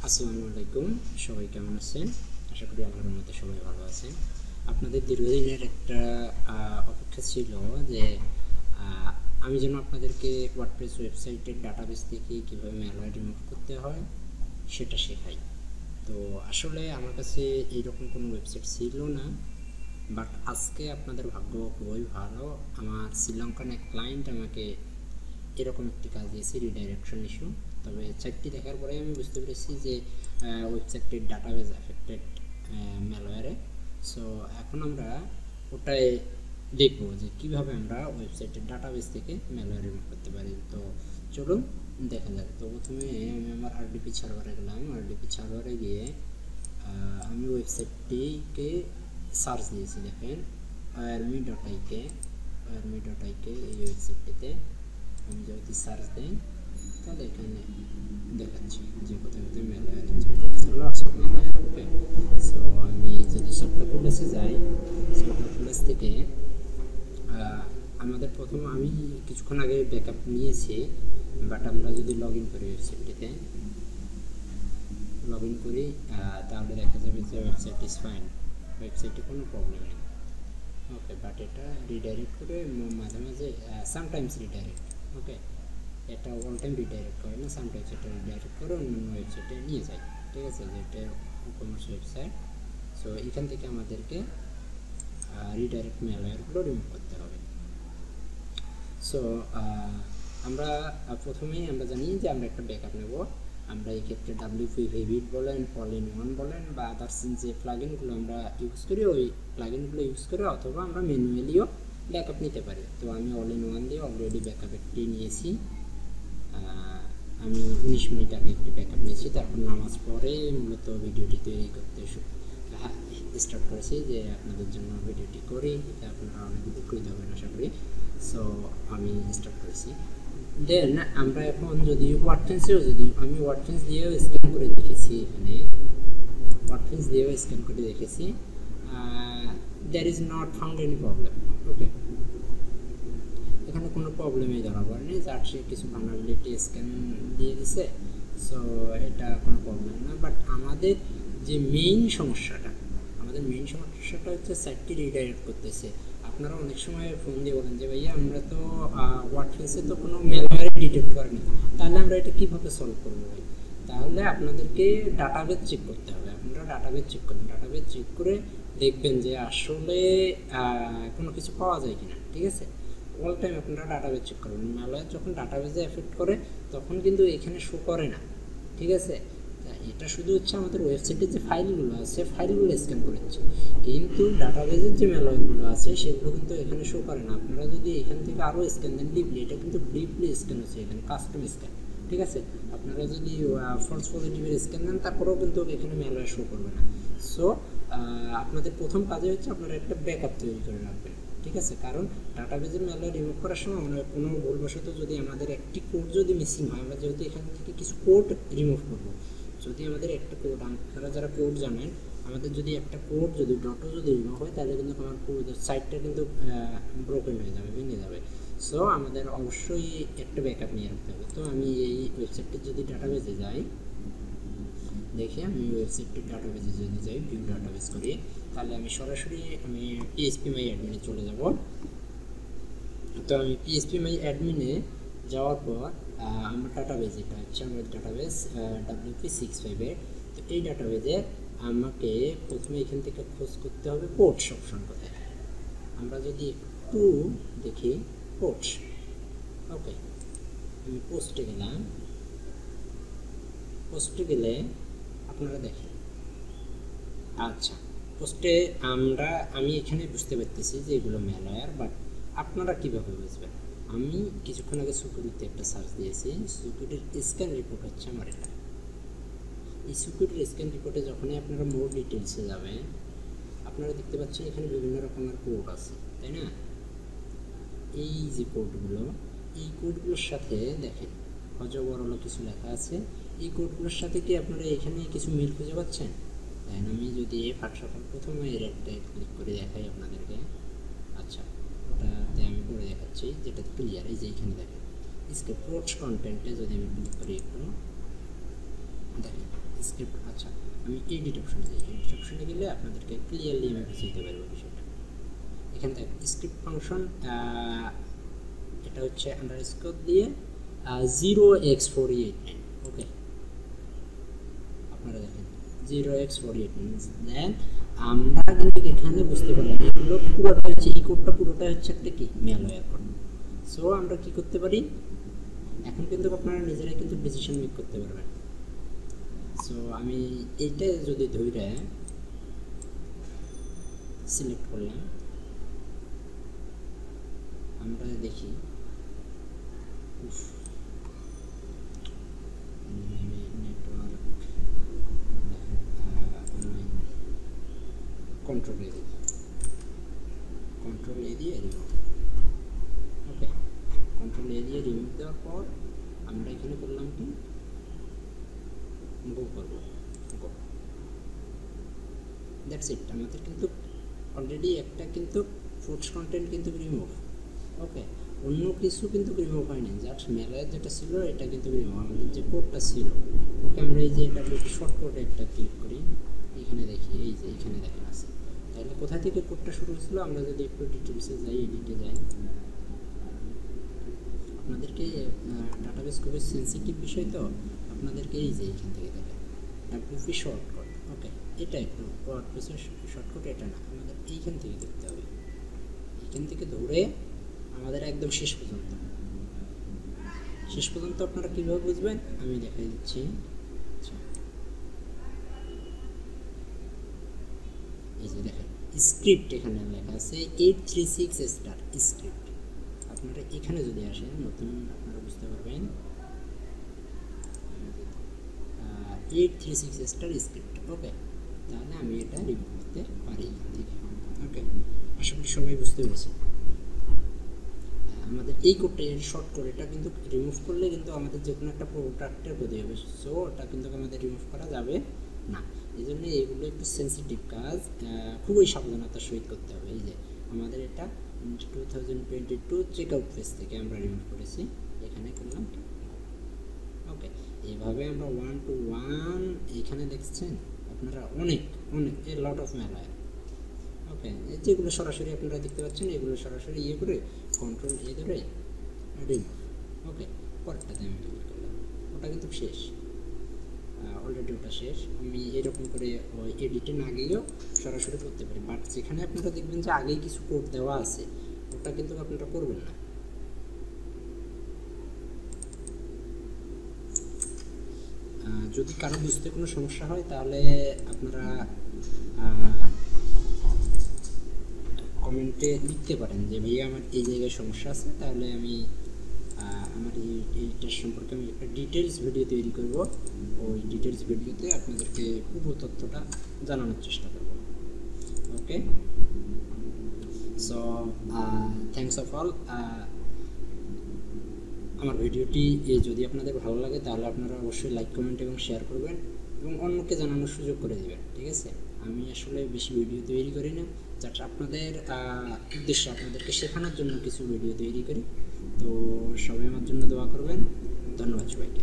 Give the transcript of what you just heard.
আসসালামু আলাইকুম, সবাই কেমন আছেন? আশা করি আল্লাহর মধ্যে সবাই ভালো আছেন। আপনাদের দীর্ঘদিনের একটা অপেক্ষা ছিল যে আহ, আমি যেন আপনাদেরকে ওয়ার্ডপ্রেস ওয়েবসাইটের ডাটাবেস থেকে কীভাবে ম্যালওয়্যার রিমুভ করতে হয় সেটা শেখাই। তো আসলে আমার কাছে এইরকম কোনো ওয়েবসাইট ছিল না, বাট আজকে আপনাদের ভাগ্য খুবই ভালো। আমার শ্রীলঙ্কান এক ক্লায়েন্ট আমাকে এরকম একটি কাজ দিয়েছে, রিডাইরেকশন ইস্যু। তবে চারটি দেখার পরে আমি বুঝতে পেরেছি যে ওয়েবসাইটটির ডাটাবেস অ্যাফেক্টেড ম্যালওয়্যারে। সো এখন আমরা ওটাই দেখব যে কীভাবে আমরা ওয়েবসাইটের ডাটাবেস থেকে ম্যালওয়্যার রিমুভ করতে পারি। তো চলুন দেখা যাক। তো প্রথমে আমি আমার আরডিপি সার্ভারে গেলাম। আরডিপি সার্ভারে গিয়ে আমি ওয়েবসাইটটিকে সার্চ দিয়েছি। দেখেন army.ik এই ওয়েবসাইটটিতে আমি যদি সার্চ দিই তাহলে এখানে দেখাচ্ছি যে কোথায় কোথায় ম্যালওয়্যার ইনজেক্ট করেছে, lots of malware. Okay, so আমি যদি সফটওয়্যার টুলসে যাই, সফটওয়্যার টুলস থেকে আমাদের প্রথম আমি কিছুক্ষণ আগে ব্যাকআপ নিয়েছি, বাট আমরা যদি লগ ইন করি ওয়েবসাইটটিতে লগ ইন করি তাহলে দেখা যাবে যে ওয়েবসাইট ইজ ফাইন, ওয়েবসাইটে কোনো প্রবলেম নেই। ওকে, বাট এটা রিডাইরেক্ট করে মাঝে মাঝে সামটাইমস রিডাইরেক্ট। ওকে, এটা অল টাইম রিডাইরেক্ট করে না, সামটাইমস এটা রিডাইরেক্ট করে অন্যান্য ওয়েবসাইটে নিয়ে যায়। ঠিক আছে, যেটা কমার্স ওয়েবসাইট। সো এখান থেকে আমাদেরকে রিডাইরেক্ট ম্যালওয়্যারগুলো রিমুভ করতে হবে। সো আমরা প্রথমেই আমরা জানি যে আমরা একটা ব্যাকআপ নেব। আমরা এই ক্ষেত্রে WP ভিভিড বলেন, অল ইন ওয়ান বলেন, বা আদার্স যে প্লাগইনগুলো আমরা ইউজ করি ওই প্লাগইনগুলো ইউজ করে, অথবা আমরা ম্যানুয়ালিও ব্যাকআপ নিতে পারি। তো আমি অল ইন ওয়ান দিয়ে অলরেডি ব্যাকআপ একটি নিয়েছি। আমি 19 মিনিট আগে একটি ব্যাকআপ নিয়েছি। তারপর নামাজ পড়ে মূলত ভিডিওটি তৈরি করতে স্টার্ট করেছি যে আপনাদের জন্য ভিডিওটি করি, এটা আপনারা অনেক উপকৃত হবেন আশা করি। সো আমি স্টার্ট করেছি। দেন আমরা এখন যদি ওয়ার্ডফেন্সেও আমি ওয়ার্ডফেন্স দিয়েও স্ক্যান করে দেখেছি, এখানে ওয়ার্ডফেন্স দিয়েও স্ক্যান করে দেখেছি, there is not found any problem. Okay, এখানে কোনো প্রবলেমই ধরা পড়েনি, যার সে কিছু ভালনারেবিলিটি স্ক্যান দিয়ে দিছে। সো এটা কোনো প্রবলেম না। বাট আমাদের যে মেইন সমস্যাটা হচ্ছে সাইটটি রিডাইরেক্ট করতেছে। আপনারা অনেক সময় ফোন দিয়ে বলেন যে ভাইয়া আমরা তো ওয়ার্ডপ্রেসে তো কোনো ম্যালওয়্যার ডিটেক্ট করেনি, তাহলে আমরা এটা কীভাবে সলভ করবো ভাই? তাহলে আপনাদেরকে ডাটাবেস চেক করতে হবে। আপনারা ডাটাবেস চেক করেন, ডাটাবেস চেক করে দেখবেন যে আসলে কোনো কিছু পাওয়া যায় কিনা। ঠিক আছে, অল টাইম আপনারা ডাটাবেস চেক করবেন। ম্যালওয়্যার যখন ডাটাবেসে এফেক্ট করে তখন কিন্তু এখানে শো করে না। ঠিক আছে, এটা শুধু হচ্ছে আমাদের ওয়েবসাইটের যে ফাইলগুলো আছে ফাইলগুলো স্ক্যান করেছে, কিন্তু ডাটাবেসের যে ম্যালওয়্যারগুলো আছে সেগুলো কিন্তু এখানে শো করে না। আপনারা যদি এখান থেকে আরও স্ক্যান দেন ডিপলি, এটা কিন্তু ডিপলি স্ক্যান হচ্ছে, এখানে কাস্টম স্ক্যান। ঠিক আছে, আপনারা যদি ফলস পজিটিভের স্ক্যান দেন তারপরেও কিন্তু এখানে ম্যালওয়্যার শো করবে না। সো আপনাদের প্রথম কাজে হচ্ছে আপনারা একটা ব্যাকআপ তৈরি করে রাখবেন। ঠিক আছে, কারণ ডাটাবেসের ম্যালওয়্যার রিমুভ করার সময় আমরা কোনো ভুলবশত যদি আমাদের একটি কোড যদি মিসিং হয়, আমরা যেহেতু এখান থেকে কিছু কোড রিমুভ করবো, যদি আমাদের একটা কোড, আপনারা যারা কোড জানেন, আমাদের যদি একটা কোড যদি ডটও যদি রিমুভ হয় তাহলে কিন্তু আমার কোডের সাইটটা কিন্তু ব্রোকেন হয়ে যাবে, ভেঙে যাবে। সো আমাদের অবশ্যই একটা ব্যাকআপ নিয়ে রাখতে হবে। তো আমি এই ওয়েবসাইটটির যদি ডাটাবেসে যাই, দেখি আমি ওয়েবসাইটটির ডাটাবেসে যদি যাই, ভিউ ডাটাবেস করি, তাহলে আমি সরাসরি পিএইচপি মাই অ্যাডমিনে চলে যাব। তো আমি পিএইচপি মাই অ্যাডমিনে যাওয়ার পর আমার ডাটাবেস, এটা হচ্ছে আমার ডাটাবেস WP65-এর। তো এই ডাটাবেসে আমাকে প্রথমে এখান থেকে খোঁজ করতে হবে পোর্টস অপশন কোথায়। আমরা যদি একটু দেখি পোর্টস। ওকে, আমি পোস্টে গেলাম। পোস্টে গেলে আপনারা দেখেন, আচ্ছা পোস্টে আমি এখানে বুঝতে পারতেছি যে এগুলো ম্যালওয়্যার, বাট আপনারা কীভাবে বুঝবেন? আমি কিছুক্ষণ আগে সিকিউরিটিতে একটা সার্চ দিয়েছি, সিকিউরিটির স্ক্যান রিপোর্ট হচ্ছে আমার এটা। এই সিকিউরিটির স্ক্যান রিপোর্টে যখনই আপনারা মোর ডিটেলসে যাবেন, আপনারা দেখতে পাচ্ছেন এখানে বিভিন্ন রকমের কোড আছে, তাই না? এই যে কোডগুলো, এই কোডগুলোর সাথে দেখেন অজবরল কিছু লেখা আছে। এই কোডগুলোর সাথে কি আপনারা এখানে কিছু মিল খুঁজে পাচ্ছেন? দেন আমি যদি প্রথমে এর একটা ক্লিক করে দেখাই আপনাদেরকে। আচ্ছা, ওটাতে আমি করে দেখাচ্ছি যেটা ক্লিয়ার। এই যে এখানে দেখেন স্ক্রিপ্ট পোর্টস কন্টেন্টে যদি আমি ক্লিক করি, একটু দেখেন স্ক্রিপ্ট। আচ্ছা, আমি এডিট অপশনে যাই। এডিট অপশনে গেলে আপনাদেরকে ক্লিয়ারলি আমি বুঝতে পারবো বিষয়টা। এখানে দেখেন স্ক্রিপ্ট ফাংশন, এটা হচ্ছে আন্ডারস্কোর দিয়ে 0x489। ওকে, আপনারা দেখেন 0x489। দেন আমরা কিন্তু এখানে বুঝতে পারলাম এগুলো পুরোটা হচ্ছে, এই কোডটা পুরোটা হচ্ছে একটা কি ম্যালওয়্যার কোড। সো আমরা কি করতে পারি, এখন কিন্তু আপনারা নিজেরাই কিন্তু ডিসিশন মেক করতে পারবেন। সো আমি এইটা যদি ধরে সিলেক্ট করলাম, আমরা দেখি নেটওয়ার্ক অনলাইন কন্ট্রোল এ দিই, কন্ট্রোল এ দিয়ে রিমুভ। ওকে, কন্ট্রোল এ দিয়ে রিমুভ দেওয়ার পর আমরা এখানে করলাম কি গো করবো, গো। That's it. আমাদের কিন্তু অলরেডি একটা কিন্তু ফুডস কন্টেন্ট কিন্তু রিমুভ। ওকে, অন্য কিছু কিন্তু রিমুভ হয়নি, জাস্ট মেলায় যেটা ছিল এটা কিন্তু রিমুভ। আমাদের যে কোডটা ছিল, ওকে আমরা এই যে এটা শর্ট কোডে একটা ক্লিক করি, এখানে দেখি এই যে এখানে দেখেন আছে। তাহলে কোথা থেকে কোডটা শুরু হয়েছিল, আমরা যদি একটু ডিটেলসে যাই, এডিটে যাই, আপনাদেরকে ডাটাবেস খুবই সেন্সিটিভ বিষয়, তো আপনাদেরকে এই যে এখান থেকে দেখেন ডাব্লিউপি শর্টকাট। ওকে, এটা একটু ওয়ার্ডপ্রেসের শর্টকাট, এটা না, আমাদের এইখান থেকে দেখতে হবে। এইখান থেকে ধরে আমাদের একদম শেষ পর্যন্ত, শেষ পর্যন্ত আপনারা কীভাবে বুঝবেন আমি দেখাই দিচ্ছি। আচ্ছা, এই যে দেখেন স্ক্রিপ্ট এখানে লেখা আছে 836 স্টার স্ক্রিপ্ট। আপনারা এখানে যদি আসেন নতুন, আপনারা বুঝতে পারবেন 836 স্টার স্ক্রিপ্ট। ওকে, তাহলে আমি এটা রিমুভ করতে পারি এখান থেকে। ওকে, আশা করি সবাই বুঝতে পেরেছি। আমাদের এই কোডটা শর্ট করে এটা কিন্তু রিমুভ করলে কিন্তু আমাদের যে কোনো একটা প্রোডাক্টের ক্ষতি হবে, সো ওটা কিন্তু আমাদের রিমুভ করা যাবে না। এই জন্য এগুলো একটু সেন্সিটিভ কাজ, খুবই সাবধানতার সহিত করতে হবে। এই যে আমাদের এটা 2022 চেক আউট পেজ থেকে আমরা রিমুভ করেছি, এখানে করলাম। ওকে, এইভাবে আমরা 1 to 1 এখানে দেখছেন আপনারা অনেক অনেক এ লট অফ মেলায়। ওকে, যেগুলো সরাসরি আপনারা দেখতে পাচ্ছেন, এগুলো সরাসরি ইয়ে করে কন্ট্রোল এ ধরে রিমুভ। ওকে, পরেরটাতে আমি ক্লিক করলাম, ওটা কিন্তু শেষ, অলরেডি ওটা শেষ। আমি এরকম করে ওই এডিটে না গিয়েও সরাসরি করতে পারি, বাট যেখানে আপনারা দেখবেন যে আগেই কিছু কোড দেওয়া আছে, ওটা কিন্তু আপনারা করবেন না। যদি কারো বুঝতে কোনো সমস্যা হয় তাহলে আপনারা কমেন্টে লিখতে পারেন যে ভাইয়া আমার এই জায়গায় সমস্যা আছে, তাহলে আমি আমার এইটার সম্পর্কে আমি একটা ডিটেলস ভিডিও তৈরি করব। ওই ডিটেলস ভিডিওতে আপনাদেরকে পুরো তথ্যটা জানানোর চেষ্টা করব। ওকে, সো থ্যাংকস অফ অল। আমার ভিডিওটি যদি আপনাদের ভালো লাগে তাহলে আপনারা অবশ্যই লাইক, কমেন্ট এবং শেয়ার করবেন এবং অন্যকে জানানোর সুযোগ করে দেবেন। ঠিক আছে, আমি আসলে বেশি ভিডিও তৈরি করি না, জাস্ট আপনাদের উদ্দেশ্যে আপনাদেরকে শেখানোর জন্য কিছু ভিডিও তৈরি করি। তো সবাই আমার জন্য দোয়া করবেন। ধন্যবাদ সবাইকে।